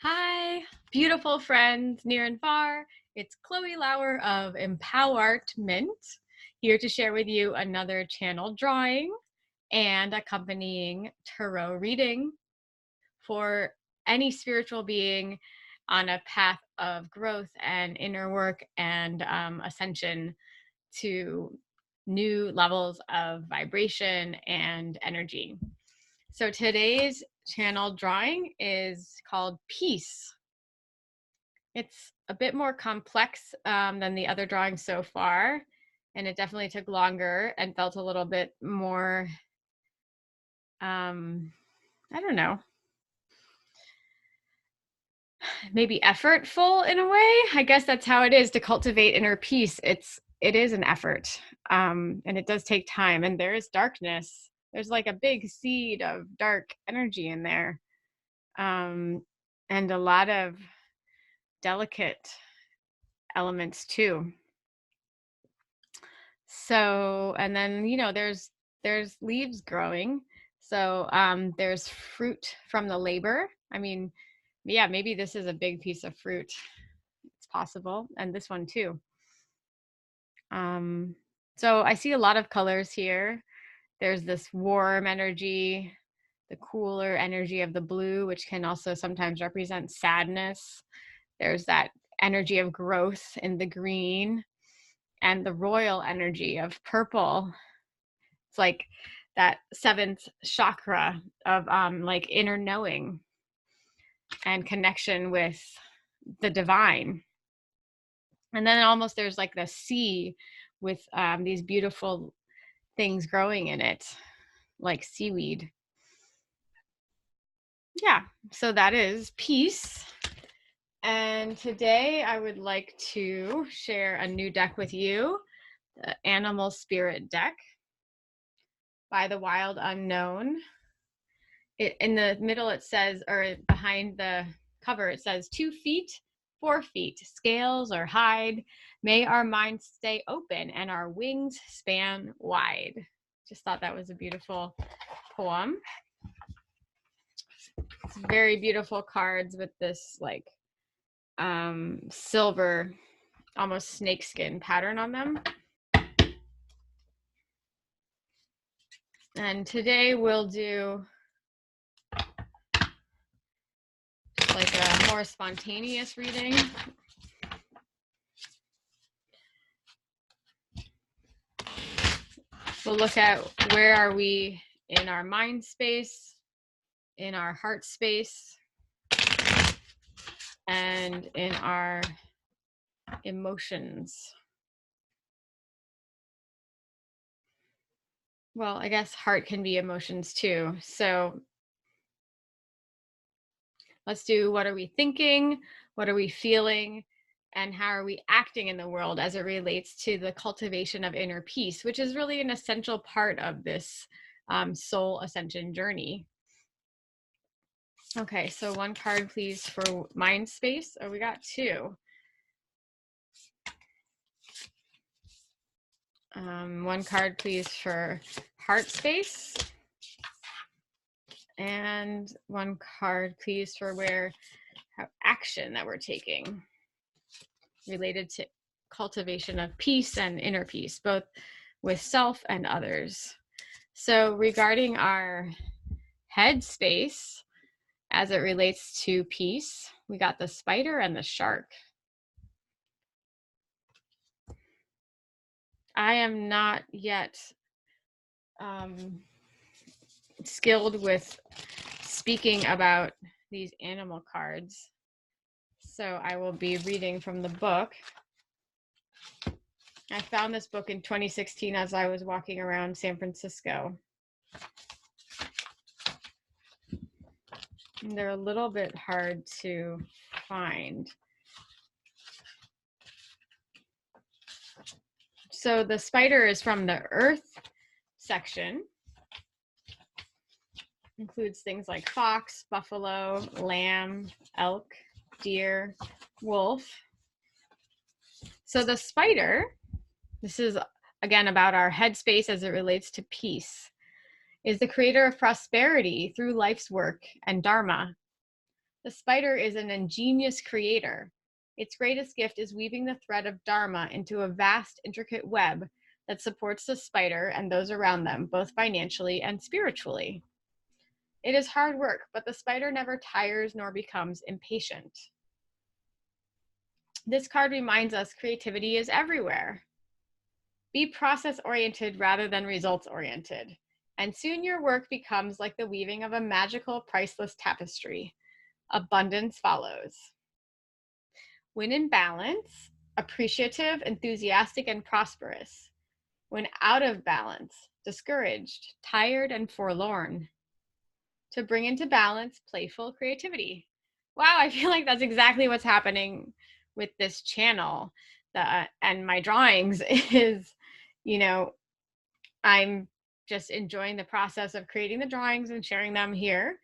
Hi, beautiful friends near and far. It's Chloe Lauer of Empowerment here to share with you another channel drawing and accompanying tarot reading for any spiritual being on a path of growth and inner work and ascension to new levels of vibration and energy. So today's channel drawing is called Peace. It's a bit more complex than the other drawings so far, and it definitely took longer and felt a little bit more, I don't know, maybe effortful in a way. I guess that's how it is to cultivate inner peace. It is an effort, and it does take time, and there is darkness. There's like a big seed of dark energy in there, and a lot of delicate elements too. So, and then, there's leaves growing. So, there's fruit from the labor. I mean, yeah, maybe this is a big piece of fruit. It's possible. And this one too. So I see a lot of colors here. There's this warm energy, the cooler energy of the blue, which can also sometimes represent sadness. There's that energy of growth in the green, and the royal energy of purple. It's like that seventh chakra of like inner knowing and connection with the divine. And then almost there's like the sea with these beautiful things growing in it, like seaweed. Yeah, so that is peace. And today I would like to share a new deck with you, the Animal Spirit deck by the Wild Unknown. In the middle it says, or behind the cover, it says 2 feet, 4 feet, scales or hide. May our minds stay open and our wings span wide. Just thought that was a beautiful poem. It's very beautiful cards with this like silver, almost snakeskin pattern on them. And today we'll do like a more spontaneous reading. We'll look at where are we in our mind space, in our heart space, and in our emotions. Well, I guess heart can be emotions too. So let's do what are we thinking, what are we feeling, and how are we acting in the world as it relates to the cultivation of inner peace, which is really an essential part of this soul ascension journey. Okay, so one card, please, for mind space. Oh, we got 2. One card, please, for heart space. And one card, please, for action that we're taking related to cultivation of peace and inner peace, both with self and others. So regarding our head space, as it relates to peace, we got the spider and the shark. I am not yet skilled with speaking about these animal cards, so I will be reading from the book. I found this book in 2016 as I was walking around San Francisco. And they're a little bit hard to find. So the spider is from the earth section. Includes things like fox, buffalo, lamb, elk, deer, wolf. So the spider, this is again about our headspace as it relates to peace, is the creator of prosperity through life's work and dharma. The spider is an ingenious creator. Its greatest gift is weaving the thread of Dharma into a vast, intricate web that supports the spider and those around them, both financially and spiritually. It is hard work, but the spider never tires nor becomes impatient. This card reminds us creativity is everywhere. Be process-oriented rather than results-oriented, and soon your work becomes like the weaving of a magical, priceless tapestry. Abundance follows. When in balance, appreciative, enthusiastic, and prosperous. When out of balance, discouraged, tired, and forlorn. To bring into balance, playful creativity. Wow, I feel like that's exactly what's happening with this channel and my drawings is, I'm just enjoying the process of creating the drawings and sharing them here.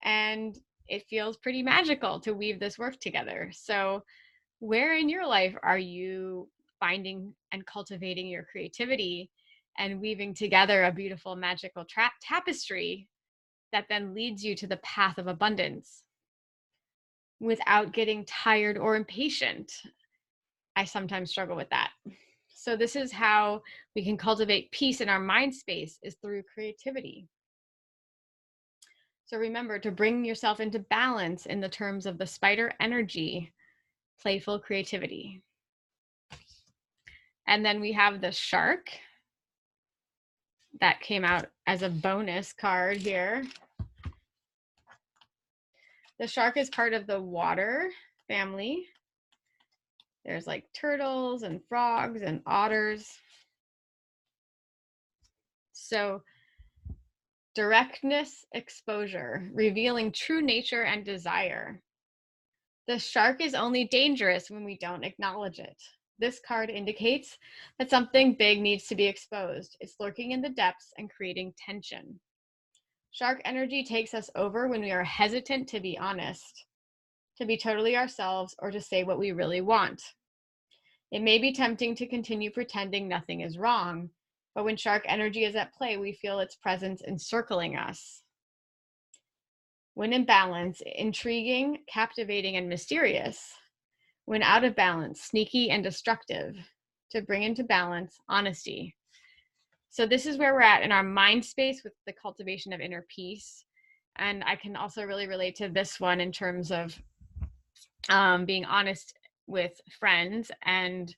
And it feels pretty magical to weave this work together. So where in your life are you finding and cultivating your creativity and weaving together a beautiful magical tapestry that then leads you to the path of abundance without getting tired or impatient? I sometimes struggle with that. So this is how we can cultivate peace in our mind space, is through creativity. So remember to bring yourself into balance in the terms of the spider energy, playful creativity. And then we have the shark that came out as a bonus card here. The shark is part of the water family. There's like turtles and frogs and otters. So directness, exposure, revealing true nature and desire. The shark is only dangerous when we don't acknowledge it. This card indicates that something big needs to be exposed. It's lurking in the depths and creating tension. Shark energy takes us over when we are hesitant to be honest, to be totally ourselves, or to say what we really want. It may be tempting to continue pretending nothing is wrong, but when shark energy is at play, we feel its presence encircling us. When in balance, intriguing, captivating, and mysterious. When out of balance, sneaky and destructive. To bring into balance, honesty. So this is where we're at in our mind space with the cultivation of inner peace. And I can also really relate to this one in terms of being honest with friends and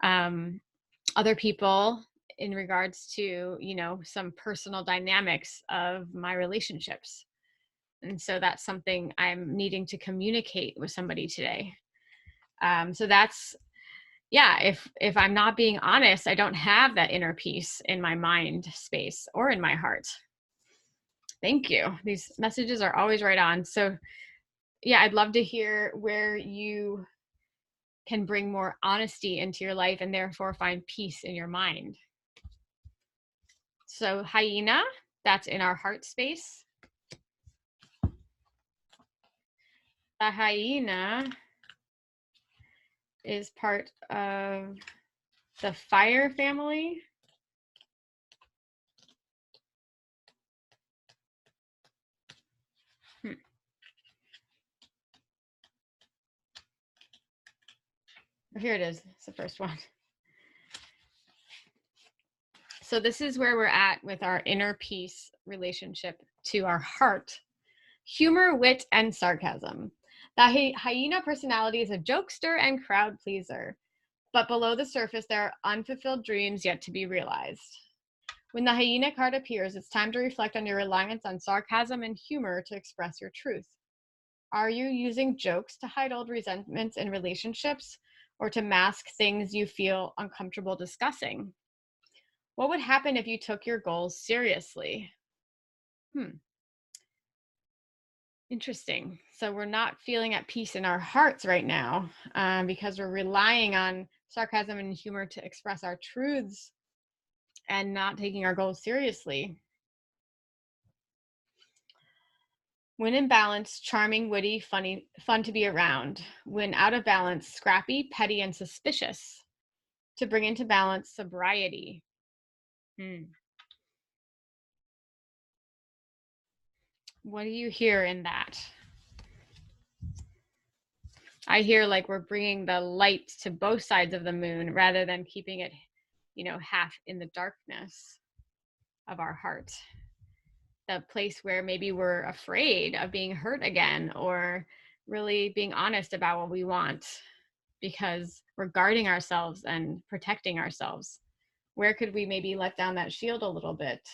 other people in regards to, some personal dynamics of my relationships. And so that's something I'm needing to communicate with somebody today. So that's, if I'm not being honest, I don't have that inner peace in my mind space or in my heart. Thank you. These messages are always right on. So I'd love to hear where you can bring more honesty into your life and therefore find peace in your mind. So hyena, that's in our heart space. The hyena is part of the fire family. Here it is. It's the first one. So this is where we're at with our inner peace relationship to our heart. Humor, wit, and sarcasm. The hyena personality is a jokester and crowd pleaser, but below the surface, there are unfulfilled dreams yet to be realized. When the hyena card appears, it's time to reflect on your reliance on sarcasm and humor to express your truth. Are you using jokes to hide old resentments in relationships or to mask things you feel uncomfortable discussing? What would happen if you took your goals seriously? Interesting. So we're not feeling at peace in our hearts right now because we're relying on sarcasm and humor to express our truths and not taking our goals seriously. When in balance, charming, witty, funny, fun to be around. When out of balance, scrappy, petty, and suspicious. To bring into balance, sobriety. What do you hear in that? I hear like we're bringing the light to both sides of the moon rather than keeping it, half in the darkness of our heart. The place where maybe we're afraid of being hurt again, or really being honest about what we want because we're guarding ourselves and protecting ourselves. Where could we maybe let down that shield a little bit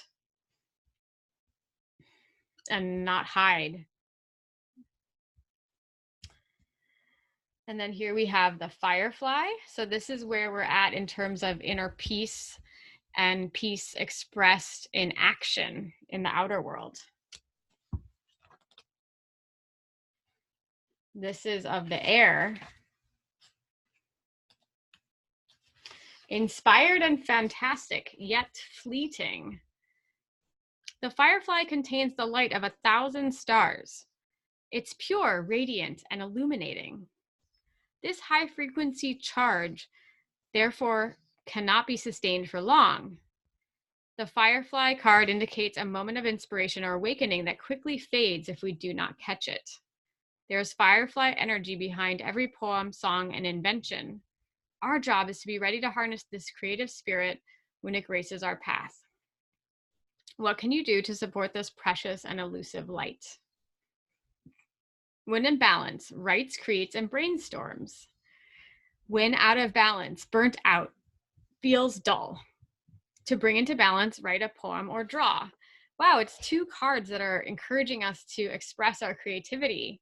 and not hide? And then here we have the firefly. So this is where we're at in terms of inner peace and peace expressed in action in the outer world. This is of the air. Inspired and fantastic, yet fleeting. The firefly contains the light of 1,000 stars. It's pure, radiant, and illuminating. This high-frequency charge, therefore, cannot be sustained for long. The firefly card indicates a moment of inspiration or awakening that quickly fades if we do not catch it. There's firefly energy behind every poem, song, and invention. Our job is to be ready to harness this creative spirit when it graces our path. What can you do to support this precious and elusive light? When in balance, writes, creates, and brainstorms. When out of balance, burnt out, feels dull. To bring into balance, write a poem or draw. Wow, it's 2 cards that are encouraging us to express our creativity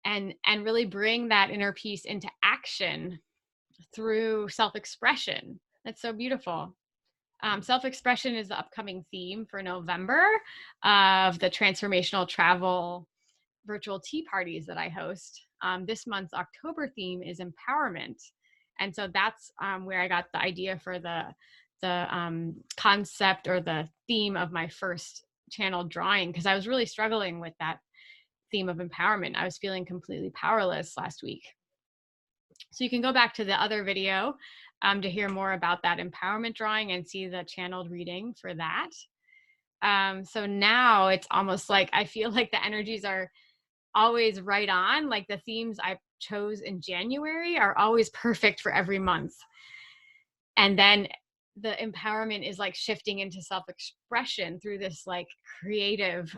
and really bring that inner peace into action through self-expression. That's so beautiful. Self-expression is the upcoming theme for November of the transformational travel virtual tea parties that I host. This month's October theme is empowerment. And so that's where I got the idea for the concept or the theme of my first channel drawing, because I was really struggling with that theme of empowerment. I was feeling completely powerless last week. So you can go back to the other video to hear more about that empowerment drawing and see the channeled reading for that. So now it's almost like I feel like the energies are always right on. Like the themes I chose in January are always perfect for every month. And then the empowerment is like shifting into self-expression through this like creative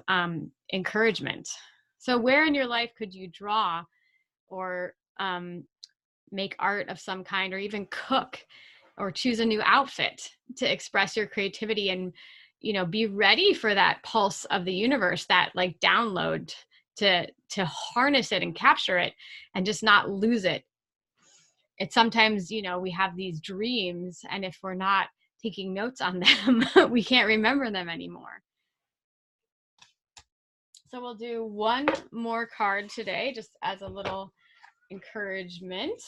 encouragement. So where in your life could you draw or make art of some kind, or even cook or choose a new outfit to express your creativity and, be ready for that pulse of the universe, that like download to harness it and capture it and just not lose it. It's sometimes, we have these dreams, and if we're not taking notes on them, we can't remember them anymore. So we'll do one more card today, just as a little encouragement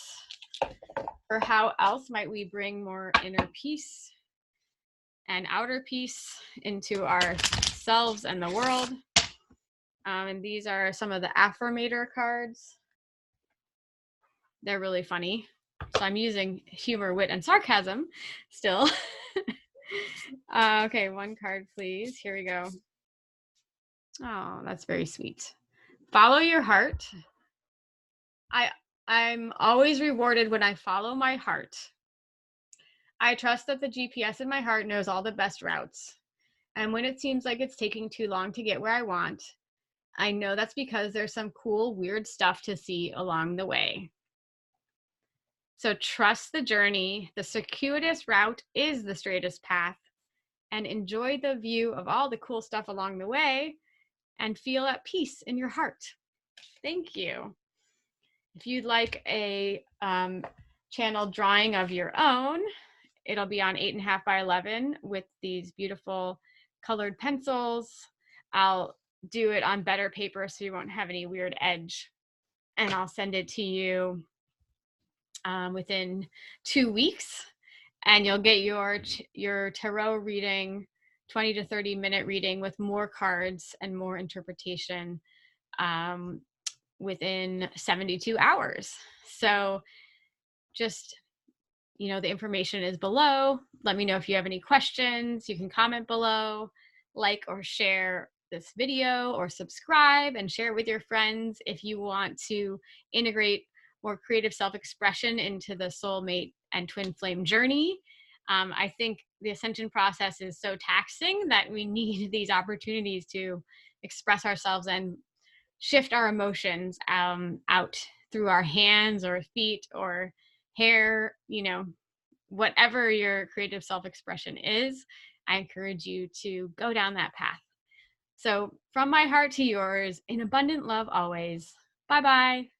for how else might we bring more inner peace and outer peace into ourselves and the world. And these are some of the affirmator cards. They're really funny. So I'm using humor, wit, and sarcasm still. Okay, one card, please. Here we go. Oh, that's very sweet. Follow your heart. I'm always rewarded when I follow my heart. I trust that the GPS in my heart knows all the best routes. And when it seems like it's taking too long to get where I want, I know that's because there's some cool, weird stuff to see along the way. So trust the journey. The circuitous route is the straightest path. And enjoy the view of all the cool stuff along the way and feel at peace in your heart. Thank you. If you'd like a channel drawing of your own, it'll be on 8.5 by 11 with these beautiful colored pencils. I'll do it on better paper so you won't have any weird edge. And I'll send it to you within 2 weeks. And you'll get your tarot reading, 20 to 30 minute reading with more cards and more interpretation within 72 hours. So just, the information is below. Let me know if you have any questions. You can comment below, like or share this video or subscribe and share it with your friends if you want to integrate more creative self-expression into the soulmate and twin flame journey. I think the ascension process is so taxing that we need these opportunities to express ourselves and shift our emotions out through our hands or feet or hair, whatever your creative self expression is. I encourage you to go down that path. So, from my heart to yours, in abundant love always. Bye bye.